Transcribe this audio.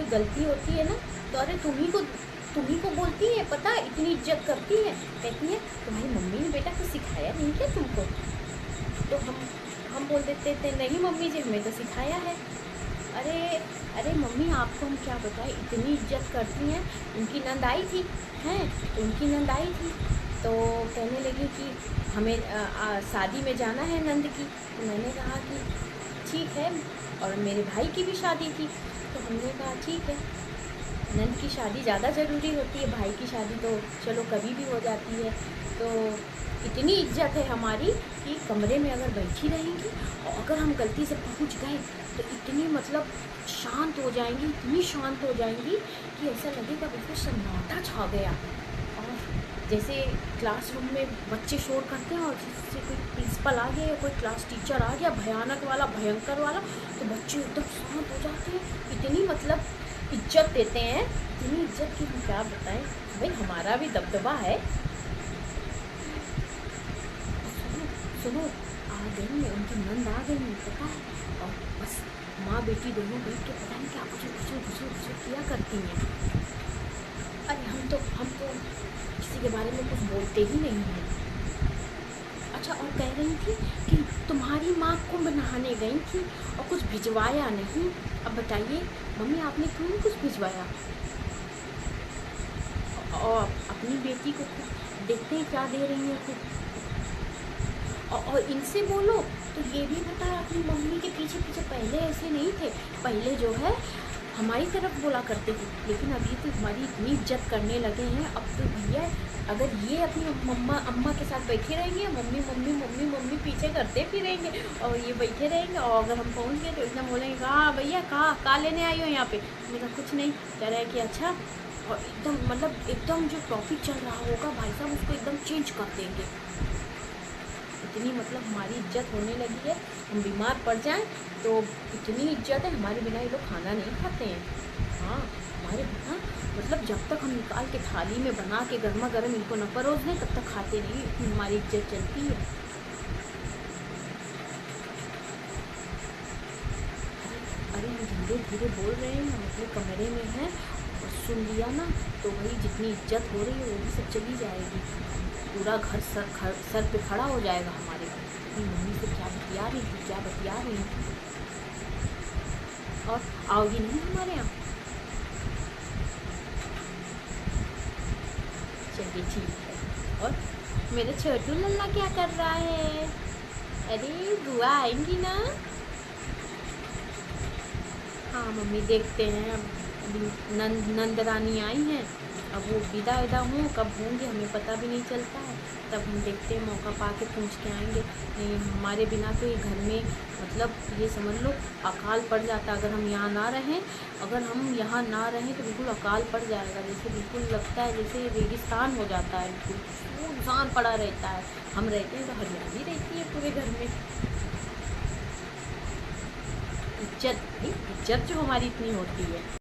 गलती होती है ना तो अरे तुम्ही को बोलती है, पता इतनी इज्जत करती है। कहती है तुम्हारी मम्मी ने बेटा कुछ सिखाया नहीं क्या तुमको? तो हम बोल देते थे नहीं मम्मी जी हमें तो सिखाया है। अरे अरे मम्मी आपको हम क्या बताएं, इतनी इज्जत करती हैं। उनकी नंद आई थी हैं, उनकी नंद आई थी तो कहने लगी कि हमें शादी में जाना है नंद की। तो मैंने कहा कि ठीक है, और मेरे भाई की भी शादी थी तो हमने कहा ठीक है, नंद की शादी ज़्यादा ज़रूरी होती है, भाई की शादी तो चलो कभी भी हो जाती है। तो इतनी इज्जत है हमारी कि कमरे में अगर बैठी रहेंगी और अगर हम गलती से पहुंच गए तो इतनी मतलब शांत हो जाएंगी, इतनी शांत हो जाएंगी कि ऐसा लगेगा बिल्कुल सन्नाटा छा गया। और जैसे क्लासरूम में बच्चे शोर करते हैं और जिससे कोई प्रिंसिपल आ गया या कोई क्लास टीचर आ गया भयानक वाला भयंकर वाला तो बच्चे एकदम शांत हो जाते हैं। इतनी मतलब इज्जत देते हैं, इतनी इज्जत की हम क्या बताएं। भाई हमारा भी दबदबा है। सुनो आ गई है, उनकी नंद आ गई है पता है, और बस माँ बेटी दोनों बैठ के पता नहीं क्या कुछ किया करती हैं। अरे हम तो किसी के बारे में कुछ बोलते ही नहीं हैं। अच्छा और कह रही थी कि तुम्हारी माँ कुंभ नहाने गई थी और कुछ भिजवाया नहीं। अब बताइए मम्मी आपने क्यों नहीं कुछ भिजवाया? और अपनी बेटी को देखते हैं क्या दे रही है खुद। और इनसे बोलो तो ये भी बता अपनी मम्मी के पीछे पीछे पहले ऐसे नहीं थे, पहले जो है हमारी तरफ बोला करते थे, लेकिन अभी तो हमारी इतनी इज्जत करने लगे हैं। अब तो भैया अगर ये अपनी अम्मा के साथ बैठे रहेंगे, मम्मी मम्मी मम्मी मम्मी पीछे करते फिरेंगे और ये बैठे रहेंगे, और अगर हम पहुंच गए तो एकदम बोलेंगे कहाँ भैया कहाँ लेने आई हो यहाँ पे? मेरा कुछ नहीं कह रहा है कि अच्छा, और एकदम मतलब एकदम जो टॉपिक चल रहा होगा भाई साहब उसको एकदम चेंज कर देंगे। इतनी मतलब हमारी इज्जत होने लगी है, हम बीमार पड़ जाएं तो इतनी इज्जत है, हमारे बिना ये लोग खाना नहीं खाते हैं। हाँ हमारे बिना मतलब जब तक हम निकाल के थाली में बना के गर्मा गर्म इनको न परोस दें तब तक खाते नहीं, इतनी हमारी इज्जत चलती है। अरे हम धीरे धीरे बोल रहे हैं, हम अपने कमरे में हैं और सुन लिया ना तो वही जितनी इज्जत हो रही है वो भी सब चली जाएगी। पूरा घर सर पे खड़ा हो जाएगा हमारे। अपनी मम्मी से क्या बतिया रही थी, क्या बतिया रही थी। और आओगी नहीं हमारे यहाँ? चलिए ठीक है। और मेरा छोटू लल्ला क्या कर रहा है? अरे बुआ आएंगी ना? हाँ मम्मी देखते हैं, अभी नंद रानी आई हैं, अब वो विदा कब होंगे हमें पता भी नहीं चलता है। तब हम देखते हैं मौका पा के पूछ के आएंगे। नहीं हमारे बिना तो ये घर में मतलब ये समझ लो अकाल पड़ जाता अगर हम यहाँ ना रहें। अगर हम यहाँ ना रहें तो बिल्कुल अकाल पड़ जाएगा, जैसे बिल्कुल लगता है जैसे रेगिस्तान हो जाता है, बिल्कुल सुनसान पड़ा रहता है। हम रहते हैं तो हरियाली रहती है पूरे घर में। इज्जत जो हमारी इतनी होती है।